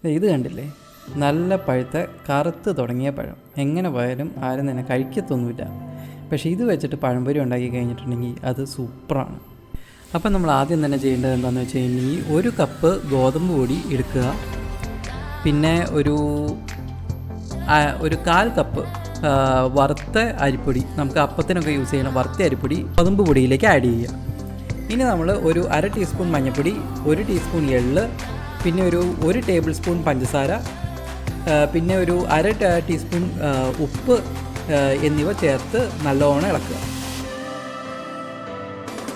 ഇത് കണ്ടില്ലേ, നല്ല പഴുത്ത കറുത്ത് തുടങ്ങിയ പഴം. എങ്ങനെ പോയാലും ആരും തന്നെ കഴിക്കത്തൊന്നുമില്ല. പക്ഷേ ഇത് വെച്ചിട്ട് പഴംപൊരി ഉണ്ടാക്കി കഴിഞ്ഞിട്ടുണ്ടെങ്കിൽ അത് സൂപ്പറാണ്. അപ്പം നമ്മൾ ആദ്യം തന്നെ ചെയ്യേണ്ടത് എന്താണെന്ന് വെച്ച് കഴിഞ്ഞാൽ 1 കപ്പ് ഗോതമ്പ് പൊടി എടുക്കുക. പിന്നെ ഒരു 1/4 കപ്പ് വറുത്ത അരിപ്പൊടി, നമുക്ക് അപ്പത്തിനൊക്കെ യൂസ് ചെയ്യുന്ന വറുത്ത അരിപ്പൊടി ഗോതമ്പ് പൊടിയിലേക്ക് ആഡ് ചെയ്യുക. ഇനി നമ്മൾ ഒരു 1/2 ടീസ്പൂൺ മഞ്ഞൾപ്പൊടി, 1 ടീസ്പൂൺ എള്ള്, പിന്നെ ഒരു 1 ടേബിൾ സ്പൂൺ പഞ്ചസാര, പിന്നെ ഒരു 1/2 ടീസ്പൂൺ ഉപ്പ് എന്നിവ ചേർത്ത് നല്ലോണം ഇളക്കുക.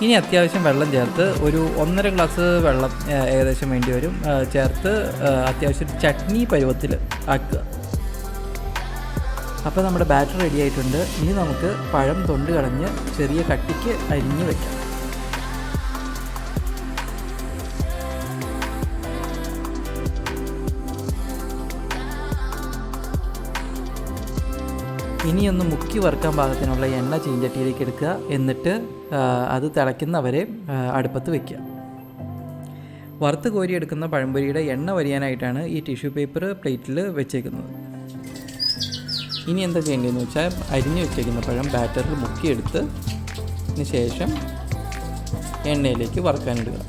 ഇനി അത്യാവശ്യം വെള്ളം ചേർത്ത് ഒരു 1.5 ഗ്ലാസ് വെള്ളം ഏകദേശം വേണ്ടി വരും ചേർത്ത് അത്യാവശ്യം ചട്നി പരുവത്തിൽ ആക്കുക. അപ്പോൾ നമ്മുടെ ബാറ്റർ റെഡി ആയിട്ടുണ്ട്. ഇനി നമുക്ക് പഴം തൊണ്ട് കളഞ്ഞ് ചെറിയ കട്ടിക്ക് അരിഞ്ഞ് വയ്ക്കാം. ഇനിയൊന്ന് മുക്കി വറുക്കാൻ പാകത്തിനുള്ള എണ്ണ ചീഞ്ചട്ടിയിലേക്ക് എടുക്കുക. എന്നിട്ട് അത് തിളയ്ക്കുന്നവരെ അടുപ്പത്ത് വയ്ക്കുക. വറുത്ത് കോരിയെടുക്കുന്ന പഴംപൊരിയുടെ എണ്ണ വരിയാനായിട്ടാണ് ഈ ടിഷ്യൂ പേപ്പർ പ്ലേറ്റിൽ വെച്ചേക്കുന്നത്. ഇനി എന്താ ചെയ്യേണ്ടതെന്ന് വെച്ചാൽ അരിഞ്ഞു വെച്ചേക്കുന്ന പഴം ബാറ്ററിൽ മുക്കിയെടുത്ത് ശേഷം എണ്ണയിലേക്ക് വറുക്കാനിടുക.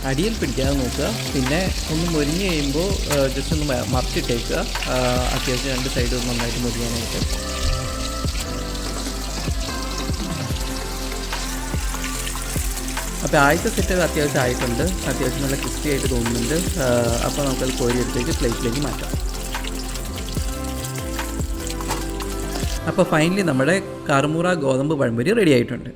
അടിയിൽ പിടിക്കാതെ നോക്കുക. പിന്നെ ഒന്ന് മൊരിഞ്ഞ് കഴിയുമ്പോൾ ജസ്റ്റ് ഒന്ന് മറിച്ചിട്ടേക്കുക. അത്യാവശ്യം 2 സൈഡും നന്നായിട്ട് മൊരിയാനായിട്ട്. അപ്പോൾ ആദ്യത്തെ സെറ്റ് അത്യാവശ്യം ആയിട്ടുണ്ട്. അത്യാവശ്യം നല്ല ക്രിസ്പി ആയിട്ട് തോന്നുന്നുണ്ട്. അപ്പോൾ നമുക്കത് കോരിയെടുത്തേക്ക് പ്ലേറ്റിലേക്ക് മാറ്റാം. അപ്പോൾ ഫൈനലി നമ്മുടെ കറുമുറ ഗോതമ്പ് പഴംപൊരി റെഡി ആയിട്ടുണ്ട്.